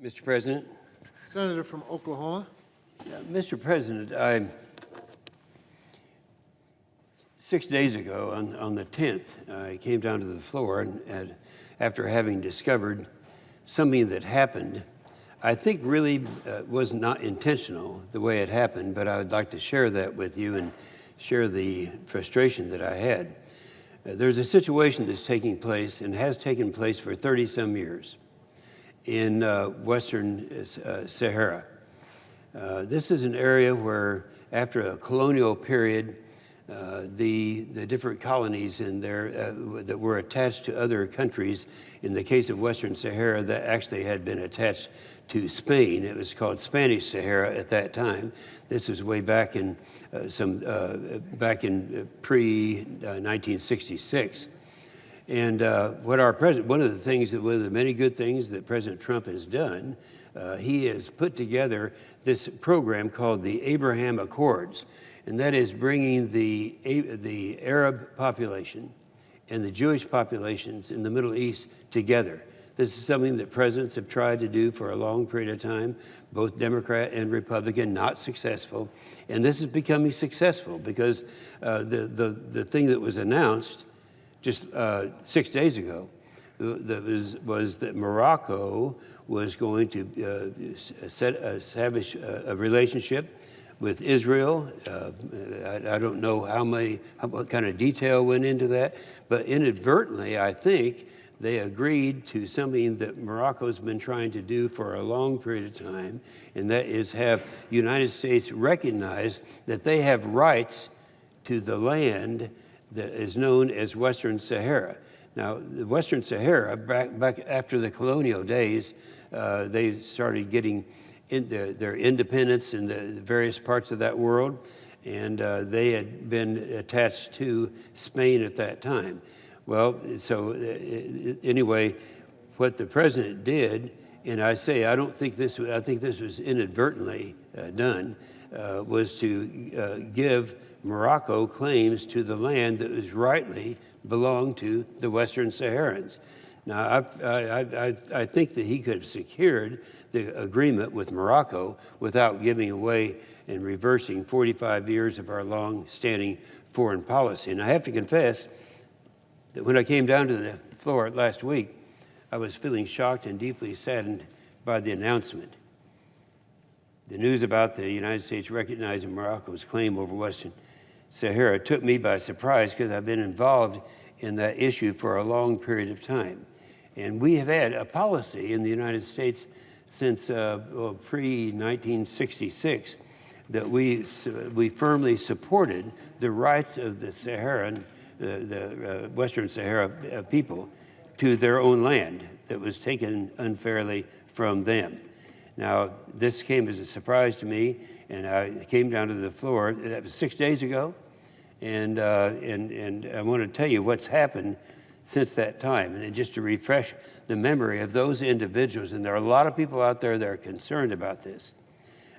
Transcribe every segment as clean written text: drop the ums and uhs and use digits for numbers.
Mr. President. Senator from Oklahoma. Mr. President, 6 days ago on the 10th, I came down to the floor and after having discovered something that happened, I think really was not intentional the way it happened, but I would like to share that with you and share the frustration that I had. There's a situation that's taking place and has taken place for 30-some years in Western Sahara. This is an area where, after a colonial period, the different colonies in there that were attached to other countries, in the case of Western Sahara, that actually had been attached to Spain. It was called Spanish Sahara at that time. This was way back in pre-1966. And what our president, one of the many good things that President Trump has done, he has put together this program called the Abraham Accords, and that is bringing the Arab population and the Jewish populations in the Middle East together. This is something that presidents have tried to do for a long period of time, both Democrat and Republican, not successful. And this is becoming successful because the thing that was announced just 6 days ago was that Morocco was going to establish a relationship with Israel. I don't know what kind of detail went into that, but inadvertently, I think, they agreed to something that Morocco's been trying to do for a long period of time, and that is have the United States recognize that they have rights to the land that is known as Western Sahara. Now, the Western Sahara, back after the colonial days, they started getting their independence in the various parts of that world, and they had been attached to Spain at that time. Well, so anyway, what the president did, and I think this was inadvertently done, was to give Morocco claims to the land that was rightly belonged to the Western Saharans. Now, I think that he could have secured the agreement with Morocco without giving away and reversing 45 years of our long-standing foreign policy. And I have to confess that when I came down to the floor last week, I was feeling shocked and deeply saddened by the announcement. The news about the United States recognizing Morocco's claim over Western Sahara took me by surprise because I've been involved in that issue for a long period of time. And we have had a policy in the United States since pre-1966 that we firmly supported the rights of the Saharan, the Western Sahara people to their own land that was taken unfairly from them. Now, this came as a surprise to me, and I came down to the floor. That was 6 days ago, and I want to tell you what's happened since that time, and just to refresh the memory of those individuals, and there are a lot of people out there that are concerned about this,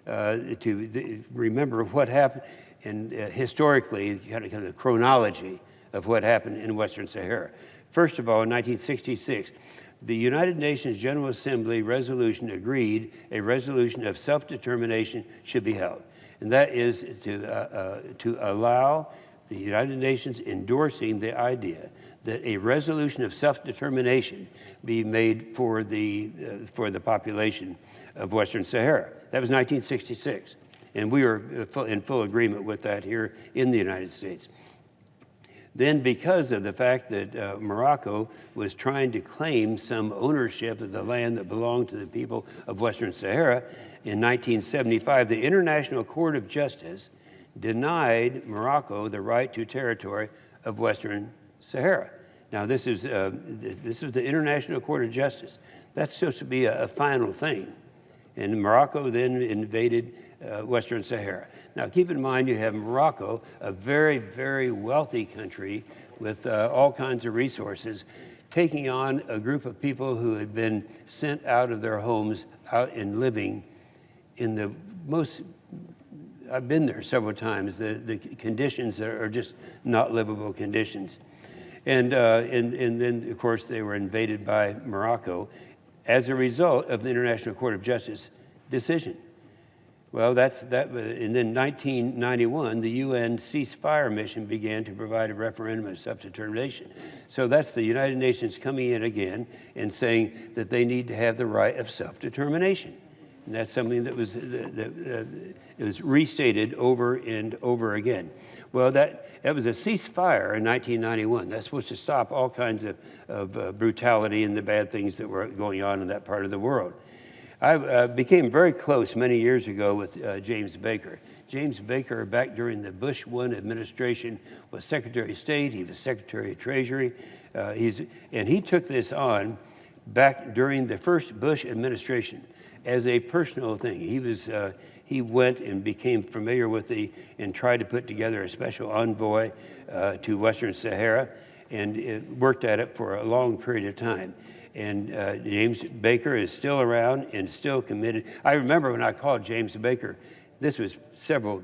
to remember what happened, and historically, kind of chronology of what happened in Western Sahara. First of all, in 1966, the United Nations General Assembly resolution agreed a resolution of self-determination should be held, and that is to allow the United Nations endorsing the idea that a resolution of self-determination be made for the population of Western Sahara. That was 1966, and we were in full agreement with that here in the United States. Then, because of the fact that Morocco was trying to claim some ownership of the land that belonged to the people of Western Sahara, in 1975, the International Court of Justice denied Morocco the right to territory of Western Sahara. Now, this is the International Court of Justice. That's supposed to be a final thing. And Morocco then invaded Western Sahara. Now, keep in mind, you have Morocco, a very, very wealthy country with all kinds of resources, taking on a group of people who had been sent out of their homes, out and living in the most, I've been there several times, the conditions are just not livable conditions. And then, of course, they were invaded by Morocco. as a result of the International Court of Justice decision. Well, and then 1991, the UN ceasefire mission began to provide a referendum of self-determination. So that's the United Nations coming in again and saying that they need to have the right of self-determination. And that's something that it was restated over and over again. Well, that was a ceasefire in 1991. That's supposed to stop all kinds of brutality and the bad things that were going on in that part of the world. I became very close many years ago with James Baker. James Baker, back during the Bush I administration, was Secretary of State. He was Secretary of Treasury. And he took this on back during the first Bush administration as a personal thing. He went and became familiar with and tried to put together a special envoy to Western Sahara, and worked at it for a long period of time. And James Baker is still around and still committed. I remember when I called James Baker, this was several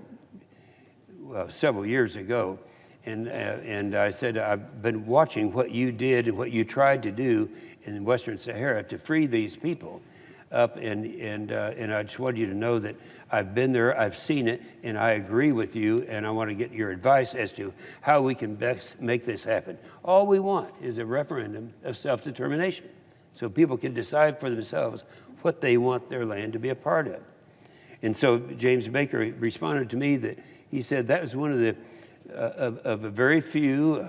years ago, and I said, I've been watching what you did and what you tried to do in Western Sahara to free these people up, and I just want you to know that I've been there, I've seen it, and I agree with you, and I want to get your advice as to how we can best make this happen. All we want is a referendum of self-determination, so people can decide for themselves what they want their land to be a part of. And so James Baker responded to me that he said that was one of the of a very few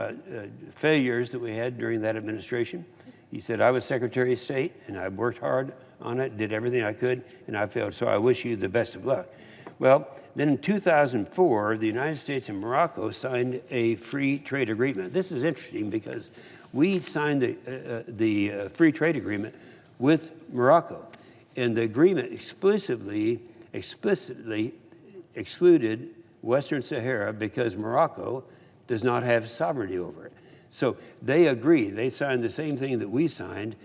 failures that we had during that administration. He said, I was Secretary of State, and I worked hard on it, did everything I could, and I failed, so I wish you the best of luck. Well, then in 2004, the United States and Morocco signed a free trade agreement. This is interesting because we signed the free trade agreement with Morocco, and the agreement explicitly excluded Western Sahara because Morocco does not have sovereignty over it. So they agreed. They signed the same thing that we signed,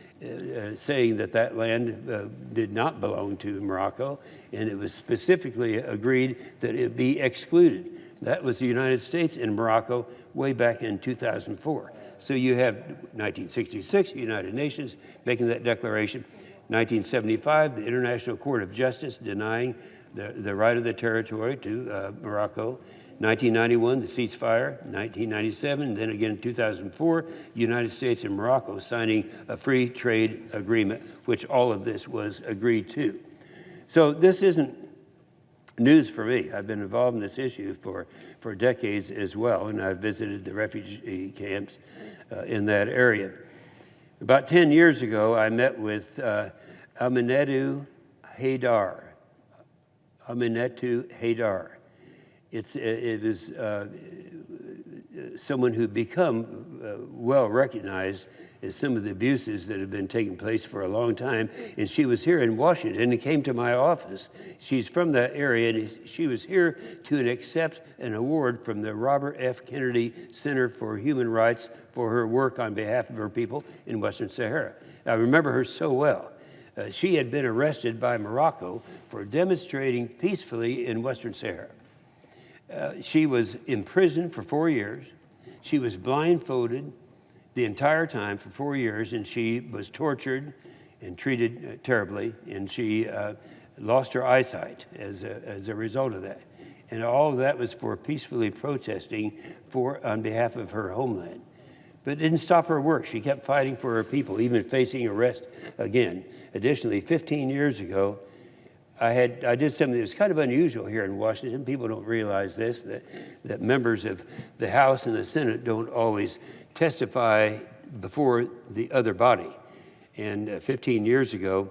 saying that that land did not belong to Morocco, and it was specifically agreed that it be excluded. That was the United States and Morocco way back in 2004. So you have 1966, United Nations making that declaration. 1975, the International Court of Justice denying the right of the territory to Morocco. 1991, the ceasefire. 1997, then again in 2004, United States and Morocco signing a free trade agreement, which all of this was agreed to. So this isn't news for me. I've been involved in this issue for decades as well, and I've visited the refugee camps in that area. About 10 years ago, I met with Aminatu Haidar. Aminatu Haidar. It was someone who'd become well recognized as some of the abuses that have been taking place for a long time. And she was here in Washington and came to my office. She's from that area, and she was here to accept an award from the Robert F. Kennedy Center for Human Rights for her work on behalf of her people in Western Sahara. I remember her so well. She had been arrested by Morocco for demonstrating peacefully in Western Sahara. She was imprisoned for 4 years. She was blindfolded the entire time for 4 years, and she was tortured and treated terribly, and she lost her eyesight as a result of that. And all of that was for peacefully protesting on behalf of her homeland. But it didn't stop her work. She kept fighting for her people, even facing arrest again. Additionally, 15 years ago, I did something that was kind of unusual here in Washington. People don't realize this, that members of the House and the Senate don't always testify before the other body. And 15 years ago,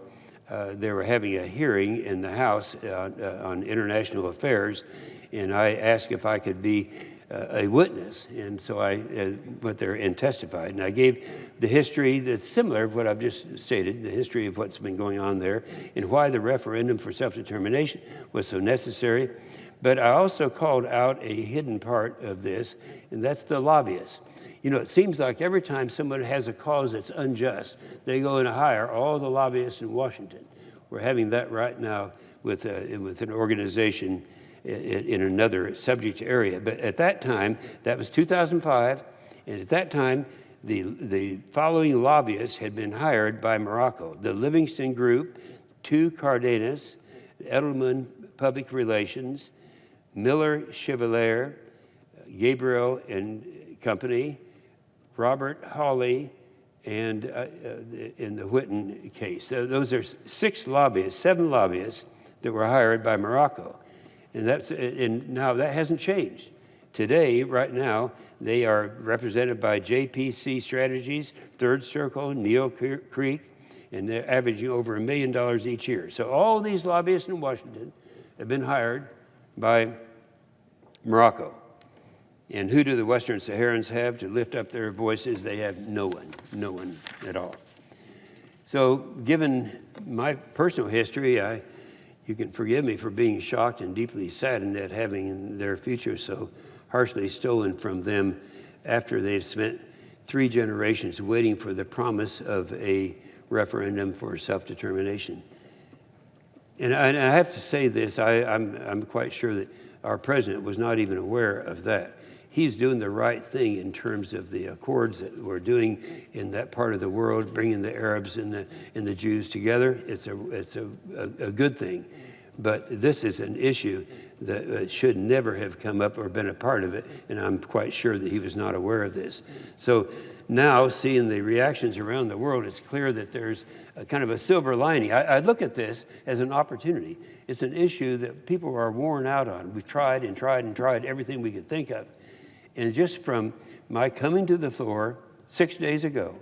they were having a hearing in the House on international affairs, and I asked if I could be a witness. And so I went there and testified. And I gave the history that's similar to what I've just stated, the history of what's been going on there, and why the referendum for self-determination was so necessary. But I also called out a hidden part of this, and that's the lobbyists. You know, it seems like every time someone has a cause that's unjust, they go and hire all the lobbyists in Washington. We're having that right now with an organization in another subject area. But at that time, that was 2005, and at that time, The following lobbyists had been hired by Morocco: the Livingston Group, 2 Cardenas, Edelman Public Relations, Miller Chevalier, Gabriel and Company, Robert Hawley, and in the Whitten case. So those are 7 lobbyists that were hired by Morocco. And now that hasn't changed. Today, right now, they are represented by JPC Strategies, Third Circle, Neo Creek, and they're averaging over $1 million each year. So all these lobbyists in Washington have been hired by Morocco. And who do the Western Saharans have to lift up their voices? They have no one at all. So given my personal history, you can forgive me for being shocked and deeply saddened at having their future so harshly stolen from them after they've spent 3 generations waiting for the promise of a referendum for self-determination. And I have to say this, I'm quite sure that our president was not even aware of that. He's doing the right thing in terms of the accords that we're doing in that part of the world, bringing the Arabs and the Jews together. It's a good thing. But this is an issue that should never have come up or been a part of it, and I'm quite sure that he was not aware of this. So now, seeing the reactions around the world, it's clear that there's a kind of a silver lining. I look at this as an opportunity. It's an issue that people are worn out on. We've tried and tried and tried everything we could think of. And just from my coming to the floor 6 days ago,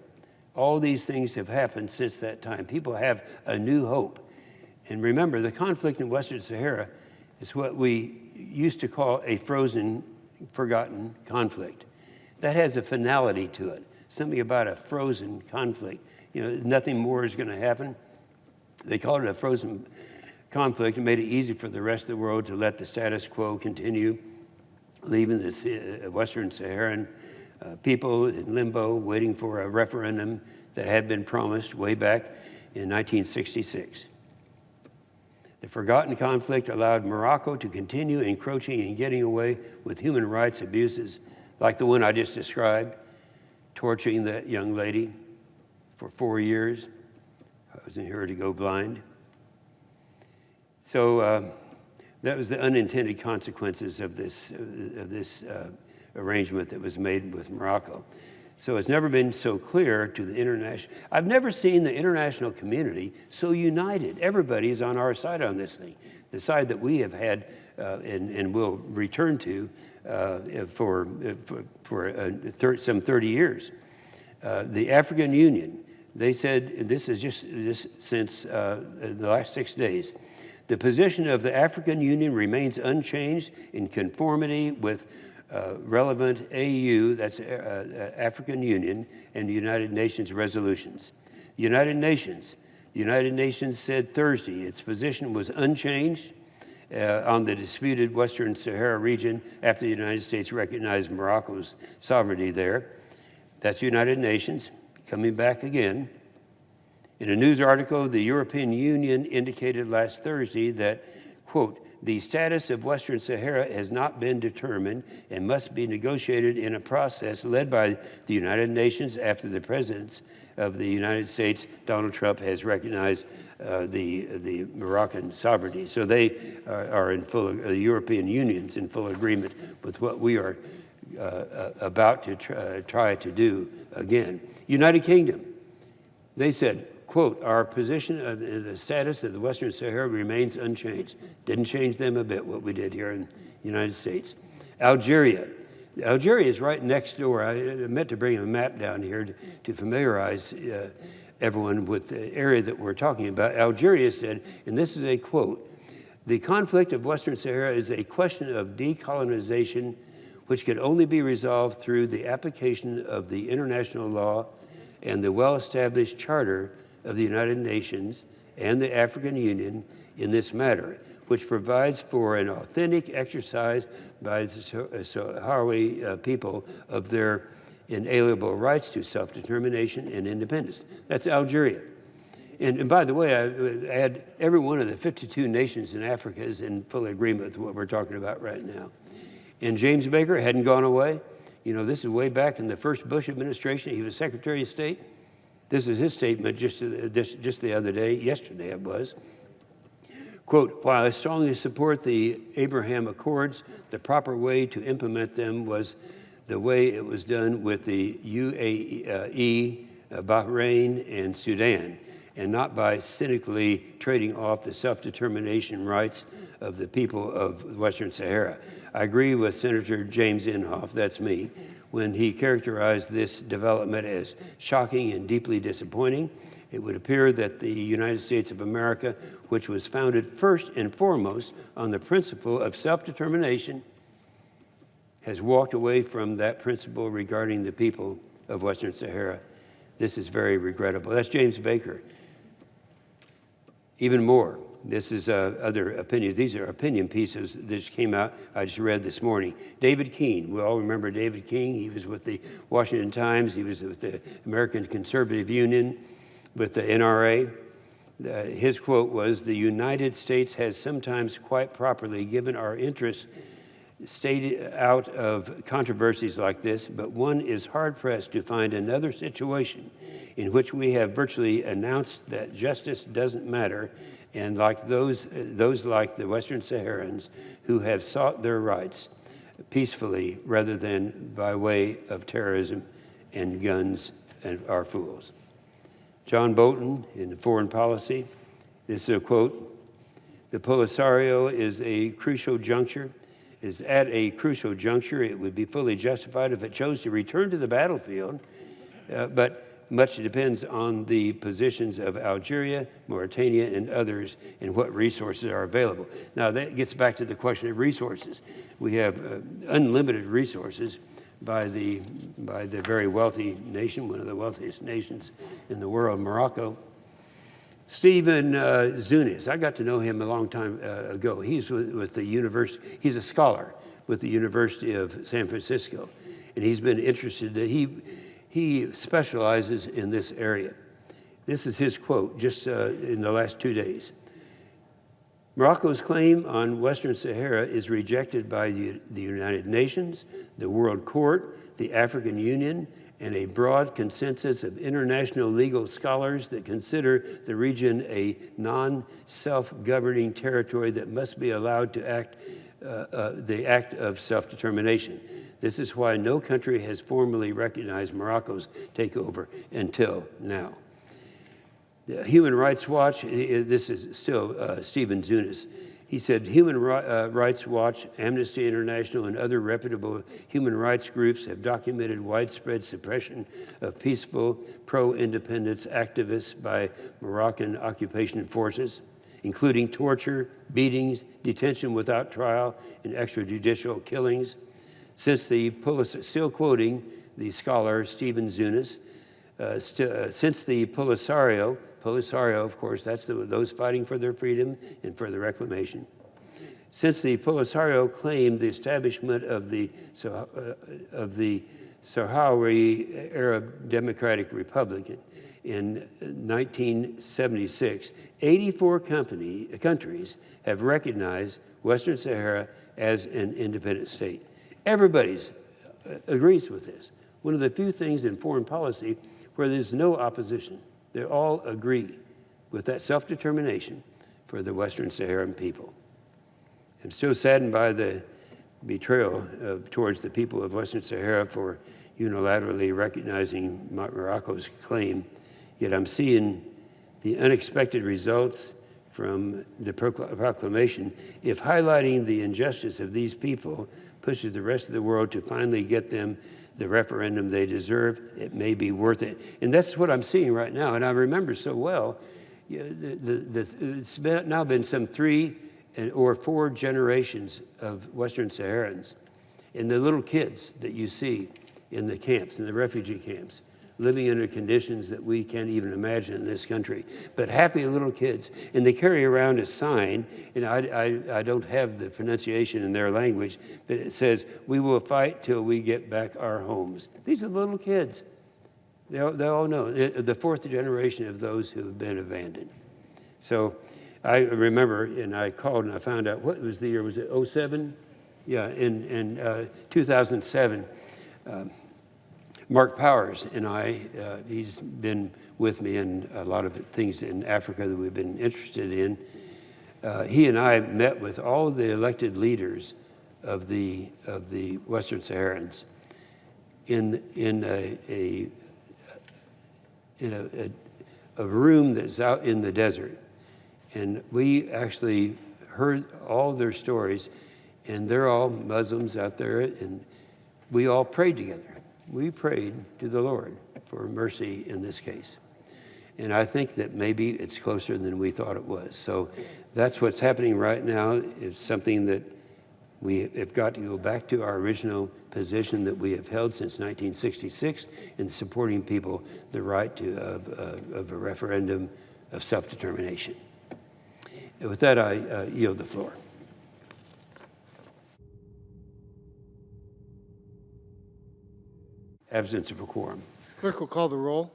all these things have happened since that time. People have a new hope. And remember, the conflict in Western Sahara is what we used to call a frozen, forgotten conflict. That has a finality to it, something about a frozen conflict. Nothing more is going to happen. They called it a frozen conflict and made it easy for the rest of the world to let the status quo continue, leaving this Western Saharan people in limbo, waiting for a referendum that had been promised way back in 1966. The forgotten conflict allowed Morocco to continue encroaching and getting away with human rights abuses like the one I just described, torturing that young lady for 4 years, causing her to go blind. So that was the unintended consequences of this arrangement that was made with Morocco. So it's never been so clear to the international. I've never seen the international community so united. Everybody's on our side on this thing, the side that we have had and will return to for some 30 years. The African Union, they said, this is just since the last 6 days, the position of the African Union remains unchanged in conformity with relevant AU, that's African Union, and the United Nations resolutions. The United Nations said Thursday its position was unchanged on the disputed Western Sahara region after the United States recognized Morocco's sovereignty there. That's the United Nations coming back again. In a news article, the European Union indicated last Thursday that, quote, the status of Western Sahara has not been determined and must be negotiated in a process led by the United Nations after the President of the United States, Donald Trump, has recognized the Moroccan sovereignty. So they are in full, the European Union's in full agreement with what we are about to try to do again. United Kingdom, they said, quote, our position of the status of the Western Sahara remains unchanged. Didn't change them a bit, what we did here in the United States. Algeria is right next door. I meant to bring a map down here to familiarize everyone with the area that we're talking about. Algeria said, and this is a quote, the conflict of Western Sahara is a question of decolonization which can only be resolved through the application of the international law and the well-established charter of the United Nations and the African Union in this matter, which provides for an authentic exercise by the Sahrawi people of their inalienable rights to self-determination and independence. That's Algeria. And by the way, I had every one of the 52 nations in Africa is in full agreement with what we're talking about right now. And James Baker hadn't gone away. You know, this is way back in the first Bush administration. He was Secretary of State. This is his statement just the other day, yesterday it was. Quote, while I strongly support the Abraham Accords, the proper way to implement them was the way it was done with the UAE, Bahrain, and Sudan, and not by cynically trading off the self-determination rights of the people of Western Sahara. I agree with Senator James Inhofe, that's me, when he characterized this development as shocking and deeply disappointing. It would appear that the United States of America, which was founded first and foremost on the principle of self-determination, has walked away from that principle regarding the people of Western Sahara. This is very regrettable. That's James Baker. Even more, this is other opinions. These are opinion pieces that just came out, I just read this morning. David Keene, we all remember David Keene. He was with the Washington Times. He was with the American Conservative Union, with the NRA. His quote was, "The United States has sometimes quite properly given our interests stayed out of controversies like this, but one is hard-pressed to find another situation in which we have virtually announced that justice doesn't matter, and like those like the Western Saharans who have sought their rights peacefully rather than by way of terrorism and guns and are fools." John Bolton in Foreign Policy, this is a quote, "The Polisario is at a crucial juncture. It would be fully justified if it chose to return to the battlefield, but much depends on the positions of Algeria, Mauritania, and others, and what resources are available." Now, that gets back to the question of resources. We have unlimited resources by the very wealthy nation, one of the wealthiest nations in the world, Morocco. Stephen Zunis, I got to know him a long time ago. He's with the university, he's a scholar with the University of San Francisco, and he's been interested, he specializes in this area. This is his quote just in the last 2 days. "Morocco's claim on Western Sahara is rejected by the United Nations, the World Court, the African Union, and a broad consensus of international legal scholars that consider the region a non-self-governing territory that must be allowed to act the act of self-determination. This is why no country has formally recognized Morocco's takeover until now." The Human Rights Watch, this is still Stephen Zunis, he said, "Human Rights Watch, Amnesty International, and other reputable human rights groups have documented widespread suppression of peaceful pro-independence activists by Moroccan occupation forces, including torture, beatings, detention without trial, and extrajudicial killings. Since the still quoting the scholar Stephen Zunis, since the Polisario, of course, that's those fighting for their freedom and for the reclamation. Since the Polisario claimed the establishment of the Sahrawi Arab Democratic Republic in 1976, 84 countries have recognized Western Sahara as an independent state. Everybody agrees with this. One of the few things in foreign policy where there's no opposition. They all agree with that self-determination for the Western Saharan people. I'm still saddened by the betrayal towards the people of Western Sahara for unilaterally recognizing Morocco's claim, yet I'm seeing the unexpected results from the proclamation. If highlighting the injustice of these people pushes the rest of the world to finally get them the referendum they deserve, it may be worth it. And that's what I'm seeing right now. And I remember so well, it's now been some 3 or 4 generations of Western Saharans. And the little kids that you see in the camps, in the refugee camps, living under conditions that we can't even imagine in this country, but happy little kids. And they carry around a sign, and I don't have the pronunciation in their language, but it says, "We will fight till we get back our homes." These are little kids. They all know, the 4th generation of those who have been abandoned. So I remember, and I called and I found out, what was the year, was it 07? Yeah, in 2007. Mark Powers and I, he's been with me in a lot of things in Africa that we've been interested in. He and I met with all of the elected leaders of the Western Saharans in a room that's out in the desert. And we actually heard all their stories, and they're all Muslims out there, and we all prayed together. We prayed to the Lord for mercy in this case. And I think that maybe it's closer than we thought it was. So that's what's happening right now. It's something that we have got to go back to our original position that we have held since 1966 in supporting people the right of a referendum of self-determination. And with that, I yield the floor. Absence of a quorum. Clerk will call the roll.